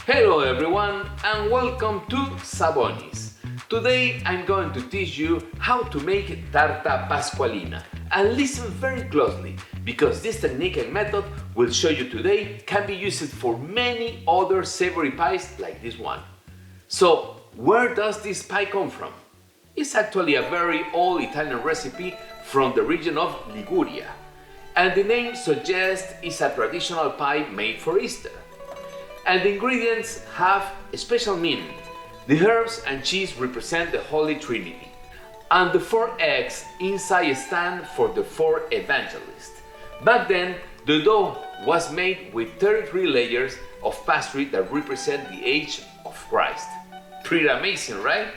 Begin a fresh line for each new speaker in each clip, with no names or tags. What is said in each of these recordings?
Hello everyone and welcome to Sabonis. Today I'm going to teach you how to make tarta pasqualina. And listen very closely because this technique and method we'll show you today can be used for many other savory pies like this one. So where does this pie come from? It's actually a very old Italian recipe from the region of Liguria. And the name suggests it's a traditional pie made for Easter. And the ingredients have a special meaning. The herbs and cheese represent the Holy Trinity. And the 4 eggs inside stand for the 4 evangelists. Back then, the dough was made with 33 layers of pastry that represent the age of Christ. Pretty amazing, right?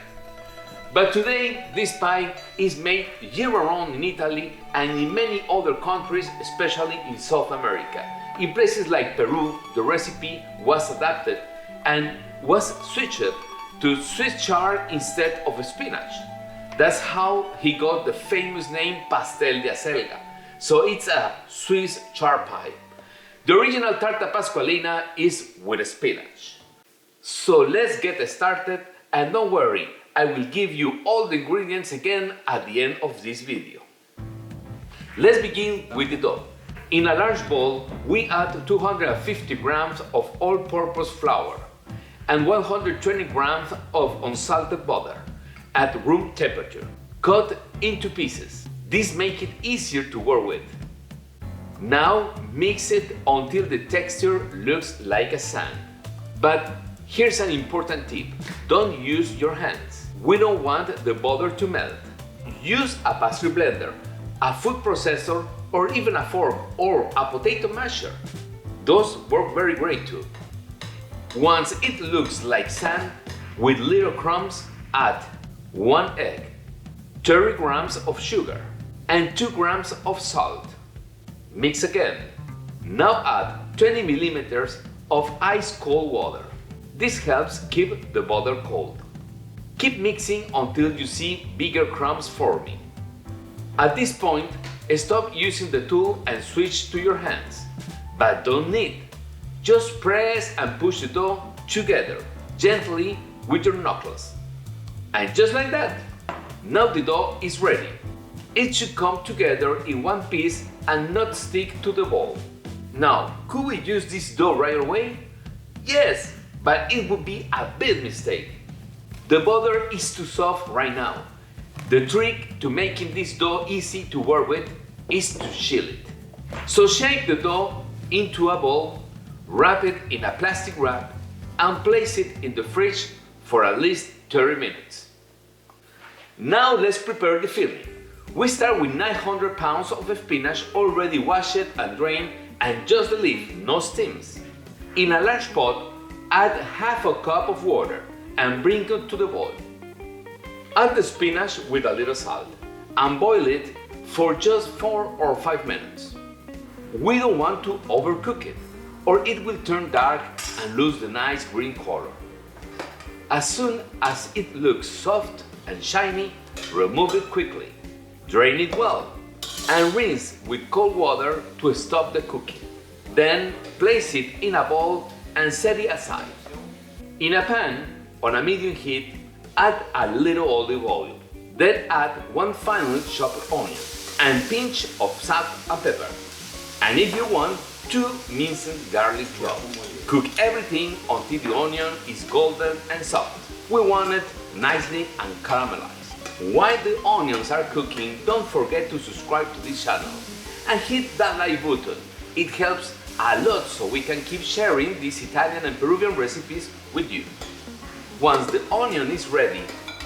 But today, this pie is made year-round in Italy and in many other countries, especially in South America. In places like Peru, the recipe was adapted and was switched to Swiss chard instead of spinach. That's how he got the famous name Pastel de Acelga. So it's a Swiss chard pie. The original tarta pasqualina is with spinach. So let's get started, and don't worry, I will give you all the ingredients again at the end of this video. Let's begin with the dough. In a large bowl, we add 250 grams of all-purpose flour and 120 grams of unsalted butter at room temperature, cut into pieces. This makes it easier to work with. Now mix it until the texture looks like a sand. But here's an important tip: don't use your hands. We don't want the butter to melt. Use a pastry blender, a food processor, or even a fork or a potato masher. Those work very great too. Once it looks like sand, with little crumbs, add 1 egg, 30 grams of sugar, and 2 grams of salt. Mix again. Now add 20 milliliters of ice cold water. This helps keep the butter cold. Keep mixing until you see bigger crumbs forming. At this point, stop using the tool and switch to your hands. But don't knead. Just press and push the dough together, gently with your knuckles. And just like that, now the dough is ready. It should come together in one piece and not stick to the bowl. Now, could we use this dough right away? Yes, but it would be a big mistake. The butter is too soft right now. The trick to making this dough easy to work with is to chill it. So shake the dough into a bowl, wrap it in a plastic wrap, and place it in the fridge for at least 30 minutes. Now let's prepare the filling. We start with 900 pounds of spinach already washed and drained, and just the leaf, no stems. In a large pot, add half a cup of water and bring it to the boil. Add the spinach with a little salt and boil it for just 4 or 5 minutes. We don't want to overcook it, or it will turn dark and lose the nice green color. As soon as it looks soft and shiny, remove it quickly. Drain it well and rinse with cold water to stop the cooking. Then place it in a bowl and set it aside. In a pan on a medium heat, add a little olive oil. Then add 1 finely chopped onion and pinch of salt and pepper. And if you want, 2 minced garlic cloves. Cook everything until the onion is golden and soft. We want it nicely and caramelized. While the onions are cooking, don't forget to subscribe to this channel and hit that like button. It helps a lot so we can keep sharing these Italian and Peruvian recipes with you. Once the onion is ready,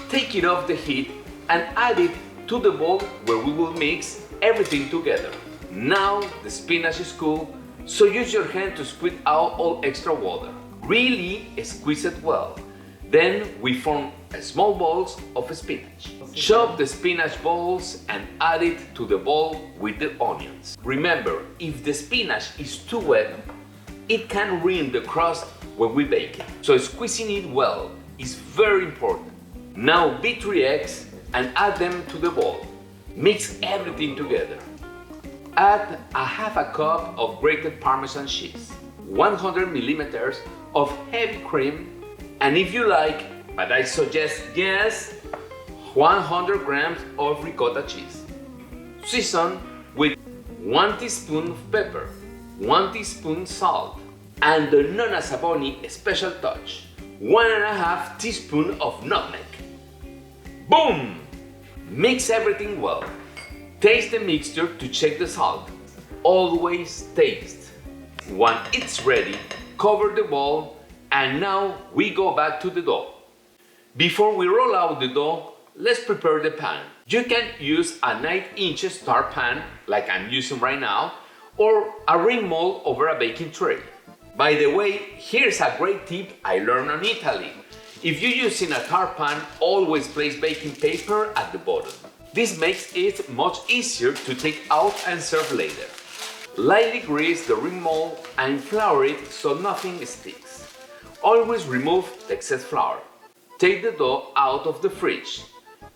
take it off the heat and add it to the bowl where we will mix everything together. Now the spinach is cool, so use your hand to squeeze out all extra water. Really squeeze it well. Then we form small balls of spinach. Chop the spinach balls and add it to the bowl with the onions. Remember, if the spinach is too wet, it can ruin the crust when we bake it. So squeezing it well is very important. Now beat 3 eggs and add them to the bowl. Mix everything together. Add a half a cup of grated Parmesan cheese, 100 milliliters of heavy cream, and if you like, but I suggest yes, 100 grams of ricotta cheese. Season with 1 teaspoon of pepper, 1 teaspoon salt, and the Nonna Saboni special touch, 1.5 teaspoon of nutmeg. Boom! Mix everything well. Taste the mixture to check the salt. Always taste. When it's ready, cover the bowl, and now we go back to the dough. Before we roll out the dough, let's prepare the pan. You can use a 9-inch star pan, like I'm using right now, or a ring mold over a baking tray. By the way, here's a great tip I learned in Italy. If you're using a tar pan, always place baking paper at the bottom. This makes it much easier to take out and serve later. Lightly grease the ring mold and flour it so nothing sticks. Always remove the excess flour. Take the dough out of the fridge.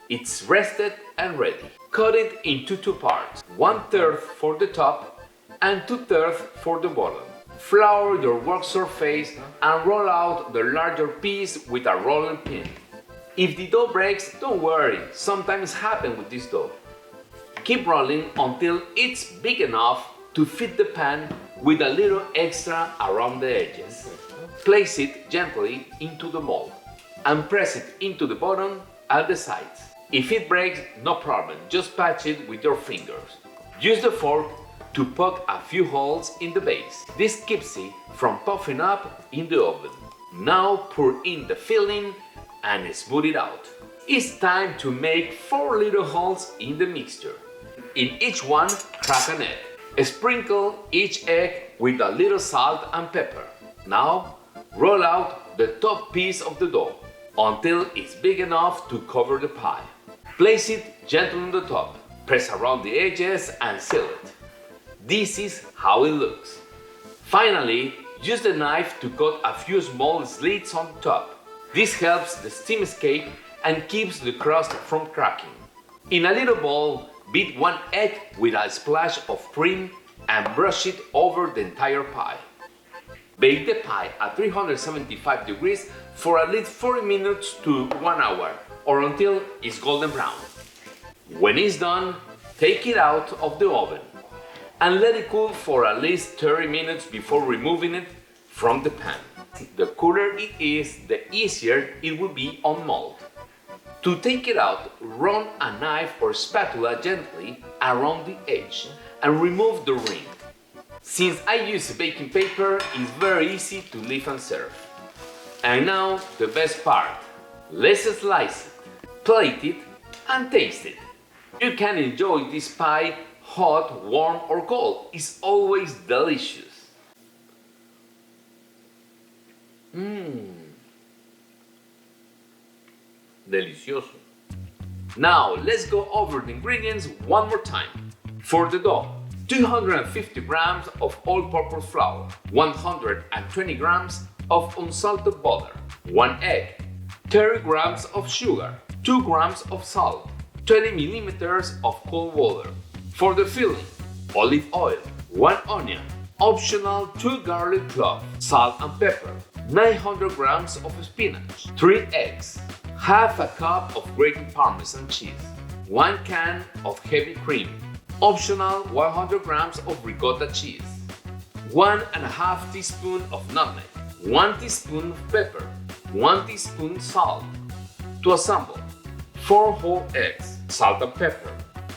It's rested and ready. Cut it into 2 parts, 1/3 for the top and 2/3 for the bottom. Flour your work surface and roll out the larger piece with a rolling pin. If the dough breaks, don't worry, sometimes happens with this dough. Keep rolling until it's big enough to fit the pan with a little extra around the edges. Place it gently into the mold and press it into the bottom and the sides. If it breaks, no problem, just patch it with your fingers. Use the fork to poke a few holes in the base. This keeps it from puffing up in the oven. Now pour in the filling and smooth it out. It's time to make 4 little holes in the mixture. In each one, crack an egg. Sprinkle each egg with a little salt and pepper. Now, roll out the top piece of the dough until it's big enough to cover the pie. Place it gently on the top, press around the edges and seal it. This is how it looks. Finally, use the knife to cut a few small slits on top. This helps the steam escape and keeps the crust from cracking. In a little bowl, beat 1 egg with a splash of cream and brush it over the entire pie. Bake the pie at 375 degrees for at least 40 minutes to 1 hour, or until it's golden brown. When it's done, take it out of the oven and let it cool for at least 30 minutes before removing it from the pan. The cooler it is, the easier it will be on mold. To take it out, run a knife or spatula gently around the edge and remove the ring. Since I use baking paper, it's very easy to leave and serve. And now the best part. Let's slice it, plate it, and taste it. You can enjoy this pie hot, warm, or cold. It's always delicious. Delicioso. Now let's go over the ingredients one more time. For the dough, 250 grams of all-purpose flour, 120 grams of unsalted butter, 1 egg, 30 grams of sugar, 2 grams of salt, 20 milliliters of cold water. For the filling, olive oil, 1 onion, optional 2 garlic cloves, salt and pepper, 900 grams of spinach, 3 eggs, half a cup of grated Parmesan cheese, 1 can of heavy cream, optional 100 grams of ricotta cheese, 1.5 teaspoon of nutmeg, 1 teaspoon of pepper, 1 teaspoon salt. To assemble, 4 whole eggs, salt and pepper,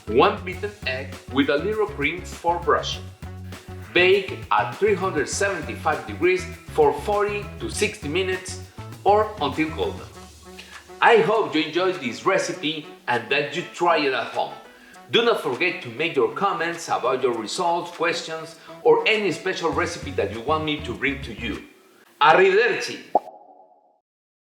1 beaten egg with a little cream for brushing. Bake at 375 degrees for 40 to 60 minutes or until golden. I hope you enjoyed this recipe and that you try it at home. Do not forget to make your comments about your results, questions, or any special recipe that you want me to bring to you. Arrivederci!